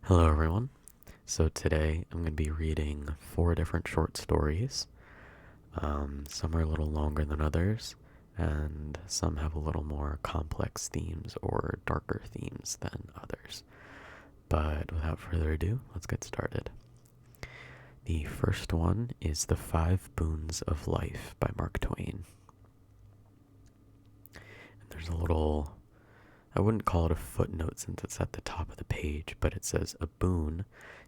Hello, everyone. So today I'm going to be reading four different short stories. Some are a little longer than others, and some have a little more complex themes or darker themes than others. But without further ado, let's get started. The first one is The Five Boons of Life by Mark Twain. And there's a little, I wouldn't call it a footnote since it's at the top of the page, but it says a boon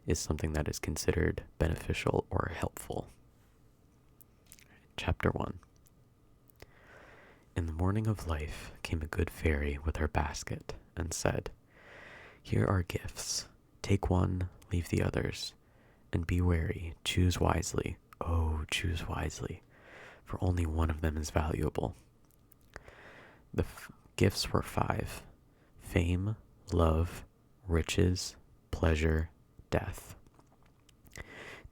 is something that is considered beneficial or helpful. Chapter 1. In the morning of life came a good fairy with her basket and said, "Here are gifts. Take one, leave the others, and be wary, choose wisely. Oh, choose wisely, for only one of them is valuable." The gifts were five: fame, love, riches, pleasure, death.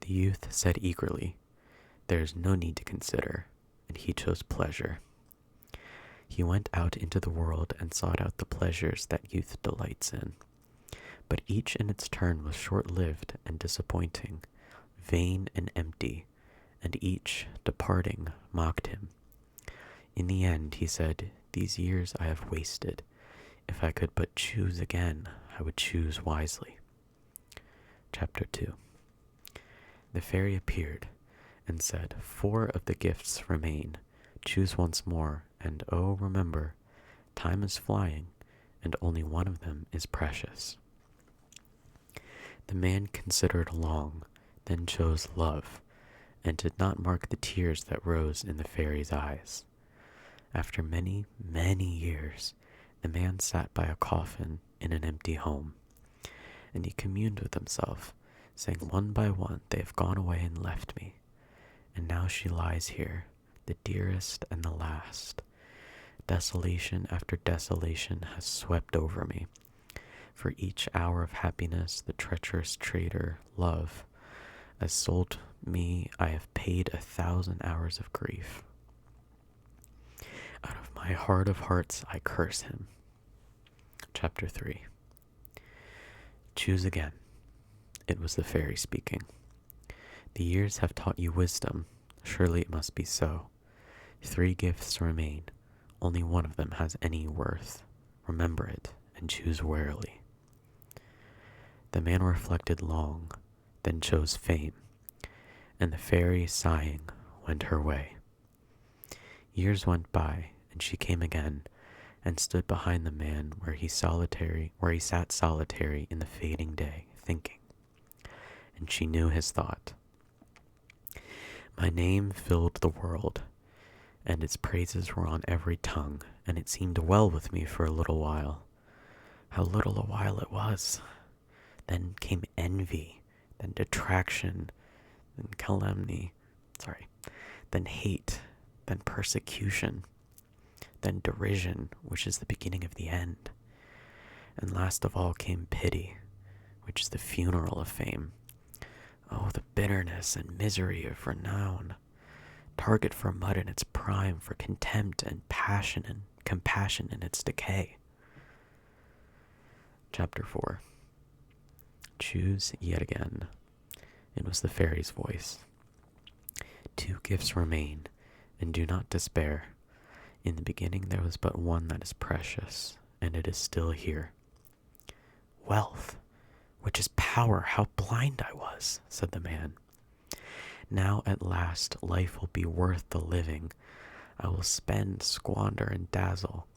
The youth said eagerly, "There is no need to consider," and he chose pleasure. He went out into the world and sought out the pleasures that youth delights in. But each in its turn was short-lived and disappointing, vain and empty, and each, departing, mocked him. In the end, he said, "These years I have wasted. If I could but choose again, I would choose wisely." Chapter 2. The fairy appeared and said, "Four of the gifts remain. Choose once more, and oh, remember, time is flying, and only one of them is precious." The man considered long, then chose love, and did not mark the tears that rose in the fairy's eyes. After many, many years, the man sat by a coffin in an empty home, and he communed with himself, saying, "One by one they have gone away and left me, and now she lies here, the dearest and the last. Desolation after desolation has swept over me. For each hour of happiness the treacherous traitor, love, has sold me. I have paid 1,000 hours of grief. Out of my heart of hearts I curse him." Chapter 3. Choose again. It was the fairy speaking. "The years have taught you wisdom. Surely it must be so. 3 gifts remain. Only one of them has any worth. Remember it, and choose warily." The man reflected long, then chose fame, and the fairy, sighing, went her way. Years went by, and she came again, and stood behind the man where he sat solitary in the fading day, thinking. And she knew his thought. "My name filled the world, and its praises were on every tongue, and it seemed well with me for a little while. How little a while it was! Then came envy, then detraction, then then hate, then persecution, then derision, which is the beginning of the end. And last of all came pity, which is the funeral of fame. Oh, the bitterness and misery of renown! Target for mud in its prime, for contempt and passion and compassion in its decay." Chapter 4. Choose yet again. It was the fairy's voice. 2 gifts remain, and do not despair. In the beginning there was but one that is precious, and it is still here. "Wealth, which is power, how blind I was," said the man. "Now at last life will be worth the living. I will spend, squander, and dazzle.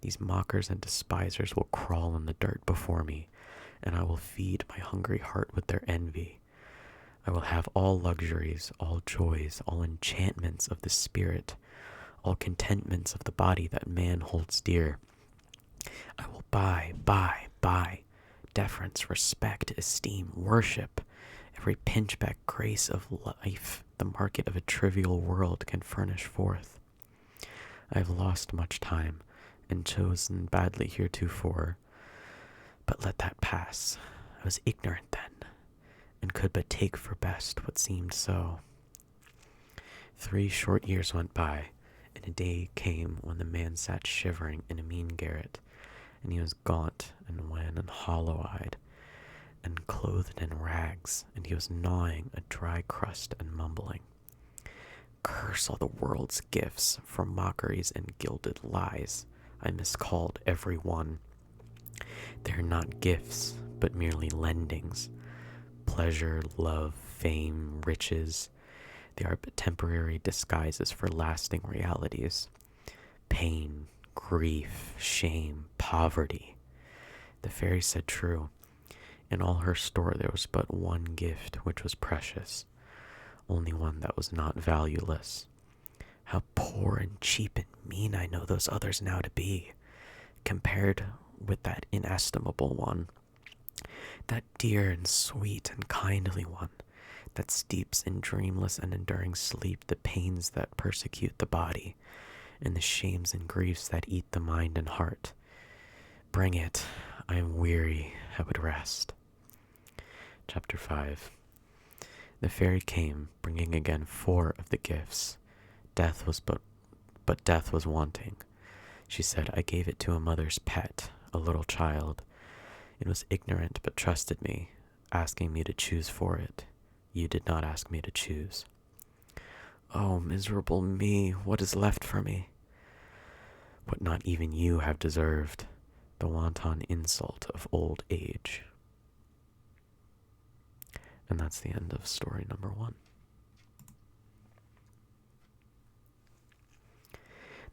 These mockers and despisers will crawl in the dirt before me, and I will feed my hungry heart with their envy. I will have all luxuries, all joys, all enchantments of the spirit, all contentments of the body that man holds dear. I will buy, deference, respect, esteem, worship, every pinchbeck grace of life the market of a trivial world can furnish forth. I have lost much time, and chosen badly heretofore, but let that pass. I was ignorant then, and could but take for best what seemed so. 3 short years went by, and a day came when the man sat shivering in a mean garret, and he was gaunt and wan and hollow-eyed, and clothed in rags, and he was gnawing a dry crust and mumbling. Curse all the world's gifts, for mockeries and gilded lies I miscalled every one. They are not gifts, but merely lendings. Pleasure, love, fame, riches, they are but temporary disguises for lasting realities. Pain, grief, shame, poverty. The fairy said true. In all her store there was but one gift which was precious, only one that was not valueless. How poor and cheap and mean I know those others now to be, compared with that inestimable one, that dear and sweet and kindly one, that steeps in dreamless and enduring sleep the pains that persecute the body, and the shames and griefs that eat the mind and heart. Bring it, I am weary, I would rest. Chapter 5. The fairy came, bringing again 4 of the gifts. Death was but death was wanting. She said, I gave it to a mother's pet, a little child. It was ignorant but trusted me, asking me to choose for it. You did not ask me to choose. Oh, miserable me, what is left for me? What not even you have deserved, the wanton insult of old age. And that's the end of story number 1.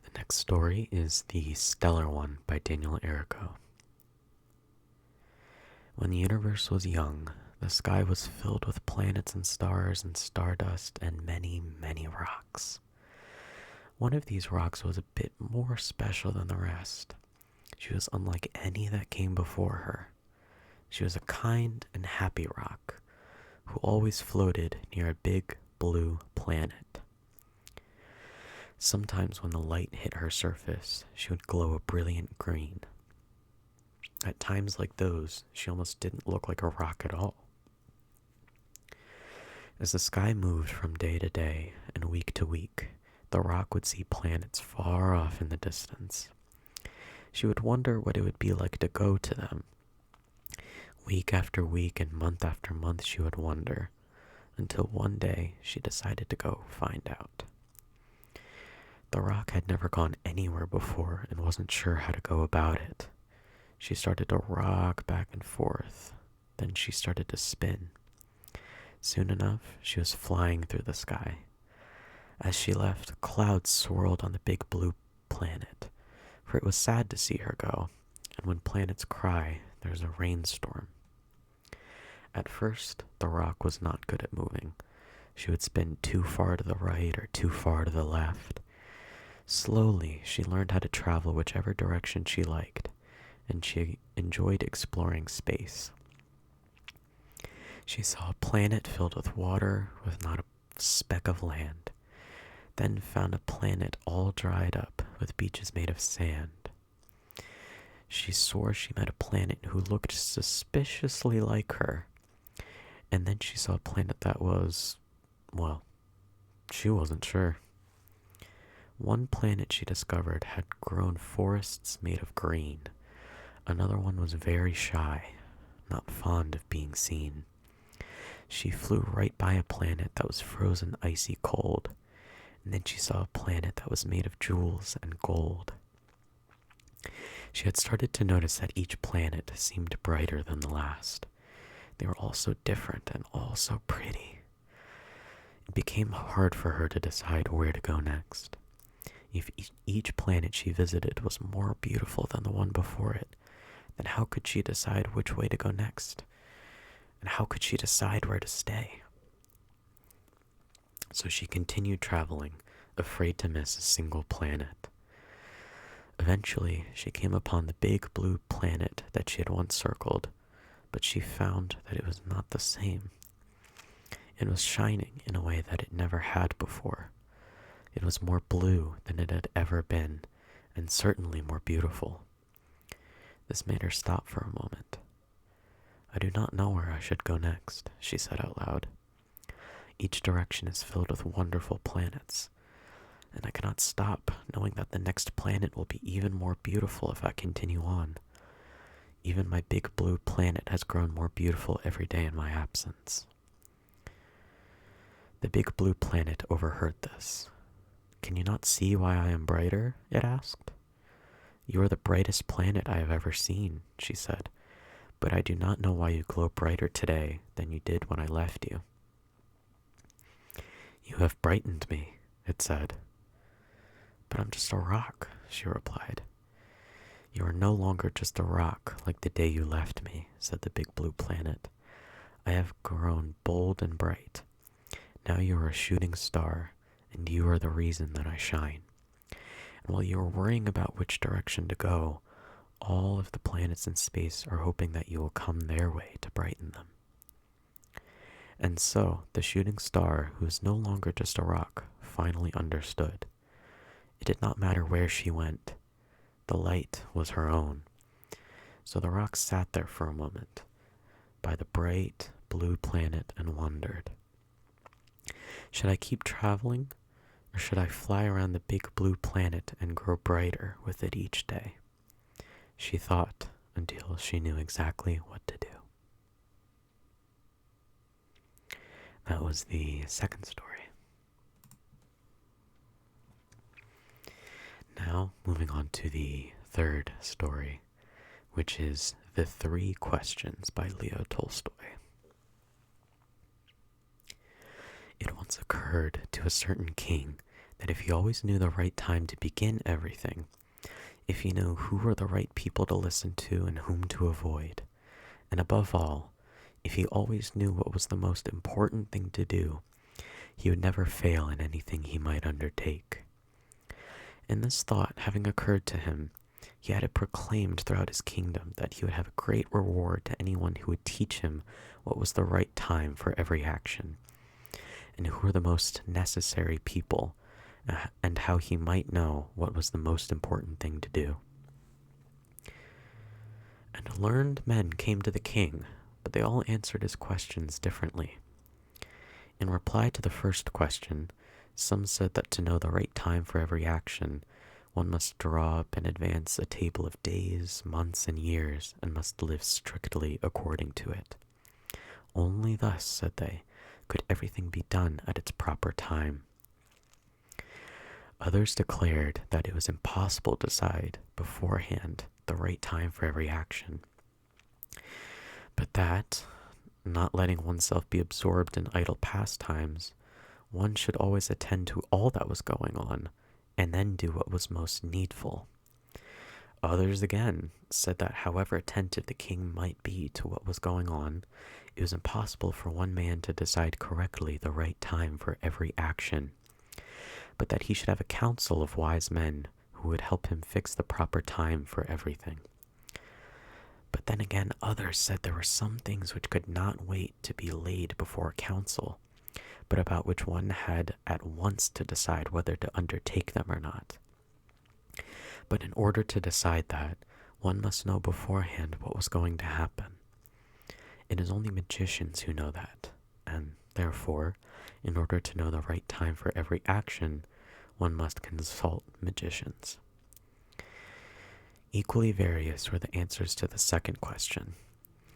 The next story is The Stellar One by Daniel Errico. When the universe was young, the sky was filled with planets and stars and stardust and many, many rocks. One of these rocks was a bit more special than the rest. She was unlike any that came before her. She was a kind and happy rock, who always floated near a big blue planet. Sometimes when the light hit her surface, she would glow a brilliant green. At times like those, she almost didn't look like a rock at all. As the sky moved from day to day and week to week, the rock would see planets far off in the distance. She would wonder what it would be like to go to them. Week after week and month after month she would wonder, until one day she decided to go find out. The rock had never gone anywhere before and wasn't sure how to go about it. She started to rock back and forth. Then she started to spin. Soon enough, she was flying through the sky. As she left, clouds swirled on the big blue planet, for it was sad to see her go, and when planets cry, there's a rainstorm. At first, the rock was not good at moving. She would spin too far to the right or too far to the left. Slowly, she learned how to travel whichever direction she liked, and she enjoyed exploring space. She saw a planet filled with water with not a speck of land, then found a planet all dried up with beaches made of sand. She swore she met a planet who looked suspiciously like her, and then she saw a planet that was, well, she wasn't sure. One planet she discovered had grown forests made of green. Another one was very shy, not fond of being seen. She flew right by a planet that was frozen icy cold, and then she saw a planet that was made of jewels and gold. She had started to notice that each planet seemed brighter than the last. They were all so different and all so pretty. It became hard for her to decide where to go next. If each planet she visited was more beautiful than the one before it, then how could she decide which way to go next? And how could she decide where to stay? So she continued traveling, afraid to miss a single planet. Eventually, she came upon the big blue planet that she had once circled, but she found that it was not the same. It was shining in a way that it never had before. It was more blue than it had ever been, and certainly more beautiful. This made her stop for a moment. I do not know where I should go next, she said out loud. Each direction is filled with wonderful planets, and I cannot stop knowing that the next planet will be even more beautiful if I continue on. Even my big blue planet has grown more beautiful every day in my absence. The big blue planet overheard this. Can you not see why I am brighter? It asked. You are the brightest planet I have ever seen, she said, but I do not know why you glow brighter today than you did when I left you. You have brightened me, it said. But I'm just a rock, she replied. You are no longer just a rock like the day you left me, said the big blue planet. I have grown bold and bright. Now you are a shooting star, and you are the reason that I shine. And while you are worrying about which direction to go, all of the planets in space are hoping that you will come their way to brighten them. And so, the shooting star, who is no longer just a rock, finally understood. It did not matter where she went. The light was her own. So the rock sat there for a moment, by the bright blue planet, and wondered. Should I keep traveling, or should I fly around the big blue planet and grow brighter with it each day? She thought until she knew exactly what to do. That was the second story. Now, moving on to the third story, which is The Three Questions by Leo Tolstoy. It once occurred to a certain king that if he always knew the right time to begin everything, if he knew who were the right people to listen to and whom to avoid, and above all, if he always knew what was the most important thing to do, he would never fail in anything he might undertake. And this thought having occurred to him, he had it proclaimed throughout his kingdom that he would have a great reward to anyone who would teach him what was the right time for every action, and who were the most necessary people, and how he might know what was the most important thing to do. And learned men came to the king, but they all answered his questions differently. In reply to the first question, some said that to know the right time for every action, one must draw up in advance a table of days, months, and years, and must live strictly according to it. Only thus, said they, could everything be done at its proper time. Others declared that it was impossible to decide beforehand the right time for every action, but that, not letting oneself be absorbed in idle pastimes, one should always attend to all that was going on, and then do what was most needful. Others again said that however attentive the king might be to what was going on, it was impossible for one man to decide correctly the right time for every action, but that he should have a council of wise men who would help him fix the proper time for everything. But then again, others said there were some things which could not wait to be laid before a council, but about which one had at once to decide whether to undertake them or not. But in order to decide that, one must know beforehand what was going to happen. It is only magicians who know that, and therefore, in order to know the right time for every action, one must consult magicians. Equally various were the answers to the second question.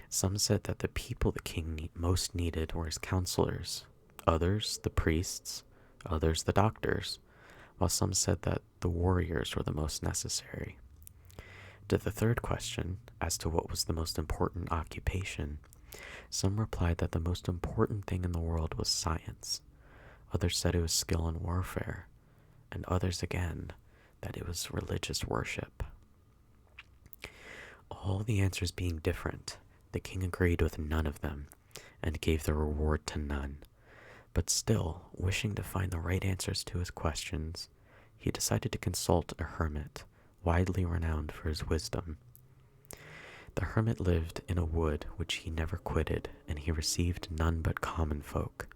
Some said that the people the king most needed were his counselors, others the priests, others the doctors, while some said that the warriors were the most necessary. To the third question, as to what was the most important occupation, some replied that the most important thing in the world was science, others said it was skill in warfare, and others again that it was religious worship. All the answers being different, the king agreed with none of them, and gave the reward to none. But still, wishing to find the right answers to his questions, he decided to consult a hermit, widely renowned for his wisdom. The hermit lived in a wood which he never quitted, and he received none but common folk.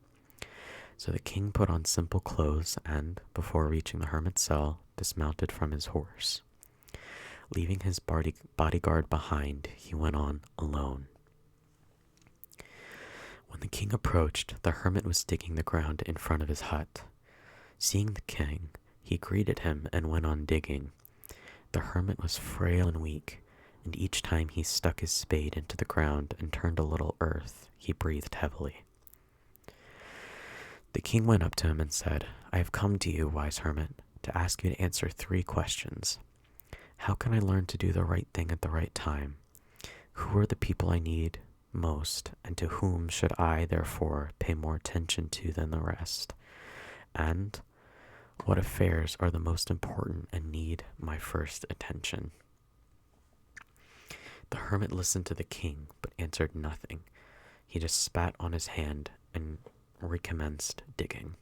So the king put on simple clothes and, before reaching the hermit's cell, dismounted from his horse. Leaving his bodyguard behind, he went on alone. When the king approached, the hermit was digging the ground in front of his hut. Seeing the king, he greeted him and went on digging. The hermit was frail and weak, and each time he stuck his spade into the ground and turned a little earth, he breathed heavily. The king went up to him and said, I have come to you, wise hermit, to ask you to answer 3 questions. How can I learn to do the right thing at the right time? Who are the people I need most, and to whom should I, therefore, pay more attention to than the rest? And what affairs are the most important and need my first attention? The hermit listened to the king, but answered nothing. He just spat on his hand and recommenced digging.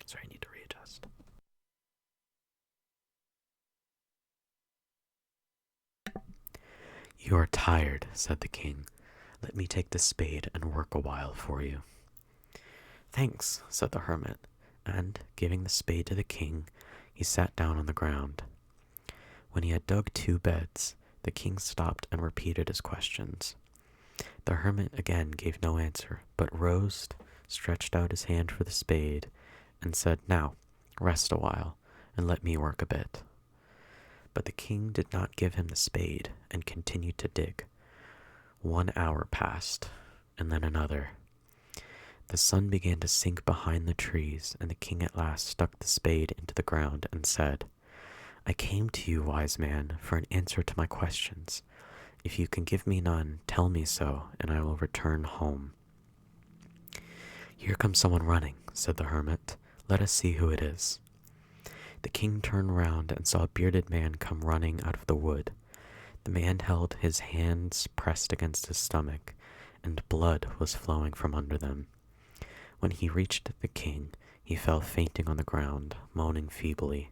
Sorry, I need to readjust. You are tired, said the king. Let me take the spade and work a while for you. Thanks, said the hermit, and, giving the spade to the king, he sat down on the ground. When he had dug 2 beds, the king stopped and repeated his questions. The hermit again gave no answer, but rose, stretched out his hand for the spade, and said, Now, rest a while, and let me work a bit. But the king did not give him the spade, and continued to dig. 1 hour passed, and then another. The sun began to sink behind the trees, and the king at last stuck the spade into the ground and said, I came to you, wise man, for an answer to my questions. If you can give me none, tell me so, and I will return home. Here comes someone running, said the hermit. Let us see who it is. The king turned round and saw a bearded man come running out of the wood. The man held his hands pressed against his stomach, and blood was flowing from under them. When he reached the king, he fell fainting on the ground, moaning feebly.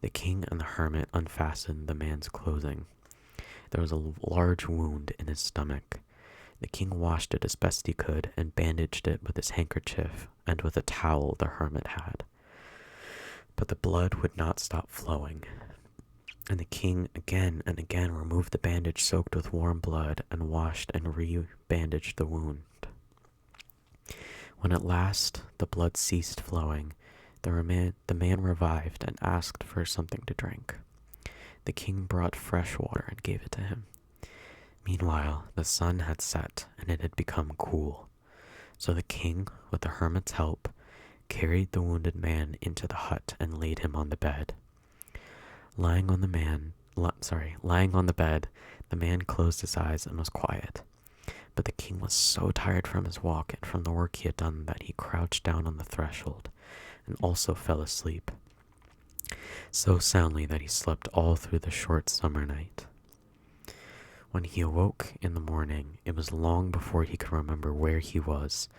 The king and the hermit unfastened the man's clothing. There was a large wound in his stomach. The king washed it as best he could and bandaged it with his handkerchief and with a towel the hermit had. But the blood would not stop flowing, and the king again and again removed the bandage soaked with warm blood and washed and re-bandaged the wound. When at last the blood ceased flowing, the man revived and asked for something to drink. The king brought fresh water and gave it to him. Meanwhile, the sun had set, and it had become cool. So the king, with the hermit's help, carried the wounded man into the hut and laid him on the bed. Lying on the bed, the man closed his eyes and was quiet. But the king was so tired from his walk and from the work he had done that he crouched down on the threshold and also fell asleep, so soundly that he slept all through the short summer night. When he awoke in the morning, it was long before he could remember where he was,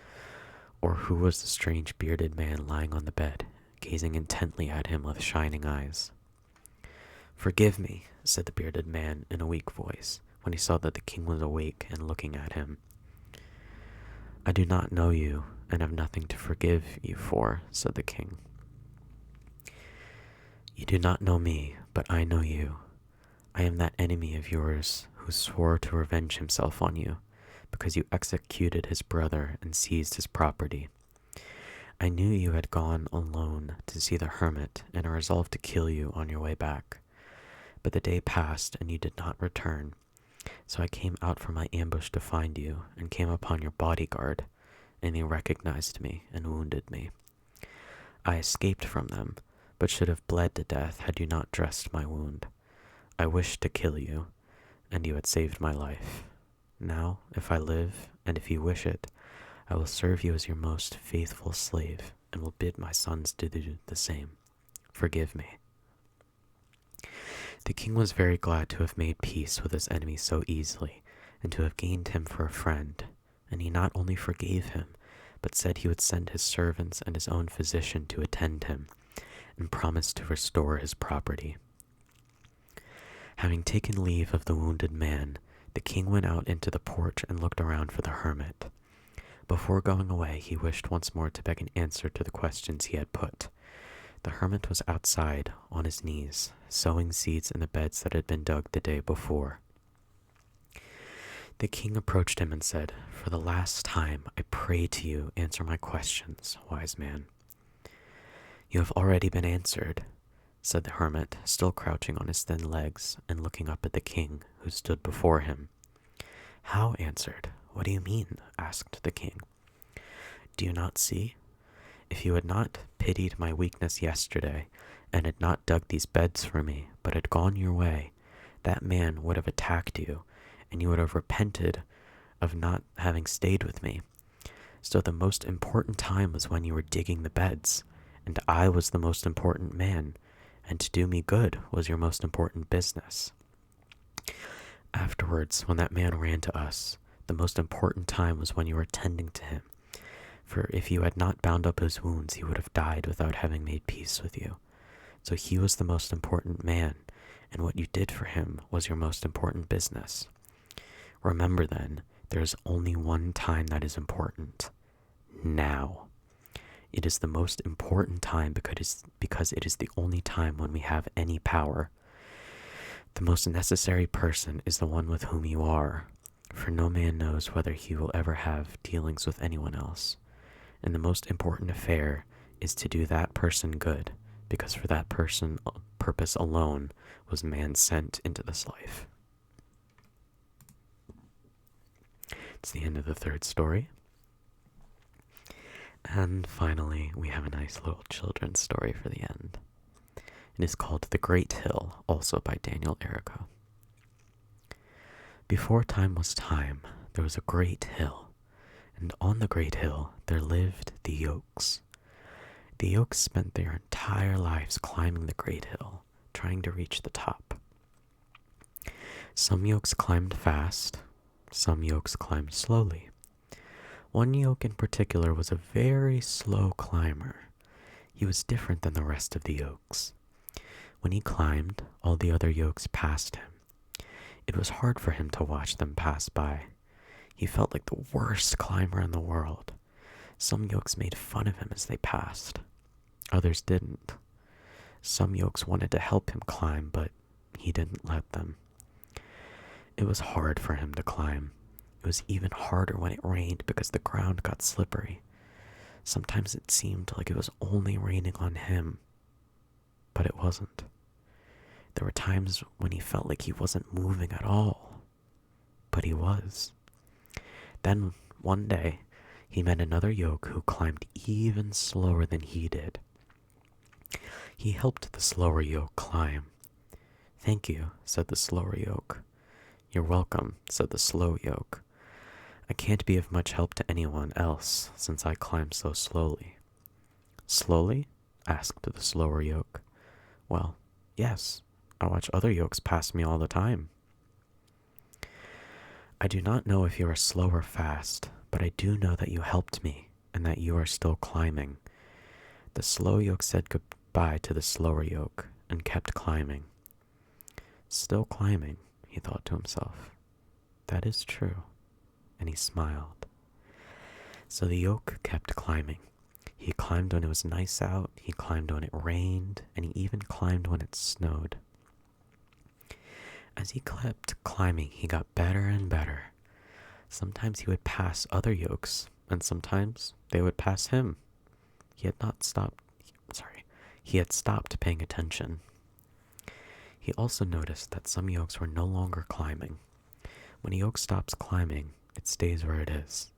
or who was the strange bearded man lying on the bed, gazing intently at him with shining eyes. Forgive me, said the bearded man in a weak voice, when he saw that the king was awake and looking at him. I do not know you, and have nothing to forgive you for, said the king. You do not know me, but I know you. I am that enemy of yours who swore to revenge himself on you, because you executed his brother and seized his property. I knew you had gone alone to see the hermit, and I resolved to kill you on your way back. But the day passed, and you did not return. So I came out from my ambush to find you, and came upon your bodyguard, and they recognized me and wounded me. I escaped from them, but should have bled to death had you not dressed my wound. I wished to kill you, and you had saved my life. Now, if I live, and if you wish it, I will serve you as your most faithful slave, and will bid my sons do the same. Forgive me. The king was very glad to have made peace with his enemy so easily, and to have gained him for a friend, and he not only forgave him, but said he would send his servants and his own physician to attend him, and promised to restore his property. Having taken leave of the wounded man, the king went out into the porch and looked around for the hermit. Before going away, he wished once more to beg an answer to the questions he had put. The hermit was outside, on his knees, sowing seeds in the beds that had been dug the day before. The king approached him and said, For the last time, I pray to you, answer my questions, wise man. You have already been answered. said the hermit, still crouching on his thin legs and looking up at the king who stood before him. How answered? What do you mean? Asked the king. Do you not see? If you had not pitied my weakness yesterday, and had not dug these beds for me, but had gone your way, that man would have attacked you, and you would have repented of not having stayed with me. So the most important time was when you were digging the beds, and I was the most important man, and to do me good was your most important business. Afterwards, when that man ran to us, the most important time was when you were tending to him. For if you had not bound up his wounds, he would have died without having made peace with you. So he was the most important man, and what you did for him was your most important business. Remember then, there is only one time that is important. Now. It is the most important time because it is the only time when we have any power. The most necessary person is the one with whom you are, for no man knows whether he will ever have dealings with anyone else. And the most important affair is to do that person good, because for that purpose alone was man sent into this life. It's the end of the third story. And finally, we have a nice little children's story for the end. It is called The Great Hill, also by Daniel Errico. Before time was time, there was a great hill, and on the great hill there lived the Yolks. The Yolks spent their entire lives climbing the great hill, trying to reach the top. Some Yolks climbed fast, some Yolks climbed slowly. One Yolk in particular was a very slow climber. He was different than the rest of the Yolks. When he climbed, all the other Yolks passed him. It was hard for him to watch them pass by. He felt like the worst climber in the world. Some Yolks made fun of him as they passed. Others didn't. Some Yolks wanted to help him climb, but he didn't let them. It was hard for him to climb. It was even harder when it rained because the ground got slippery. Sometimes it seemed like it was only raining on him, but it wasn't. There were times when he felt like he wasn't moving at all, but he was. Then, one day, he met another Yolk who climbed even slower than he did. He helped the slower Yolk climb. "Thank you," said the slower Yolk. "You're welcome," said the slow Yolk. "I can't be of much help to anyone else since I climb so slowly." "Slowly?" asked the slower Yolk. "Well, yes. I watch other Yolks pass me all the time." "I do not know if you are slow or fast, but I do know that you helped me and that you are still climbing." The slow Yolk said goodbye to the slower Yolk and kept climbing. Still climbing, he thought to himself. That is true. And he smiled. So the Yolk kept climbing. He climbed when it was nice out, he climbed when it rained, and he even climbed when it snowed. As he kept climbing, he got better and better. Sometimes he would pass other Yolks, and sometimes they would pass him. He had stopped paying attention. He also noticed that some Yolks were no longer climbing. When a Yolk stops climbing, it stays where it is.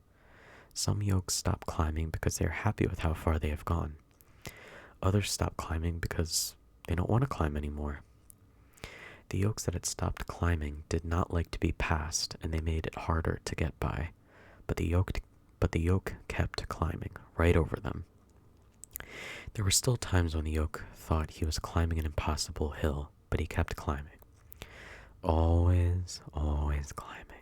Some Yolks stop climbing because they are happy with how far they have gone. Others stop climbing because they don't want to climb anymore. The Yolks that had stopped climbing did not like to be passed, and they made it harder to get by. But the Yolk kept climbing right over them. There were still times when the Yolk thought he was climbing an impossible hill, but he kept climbing. Always, always climbing.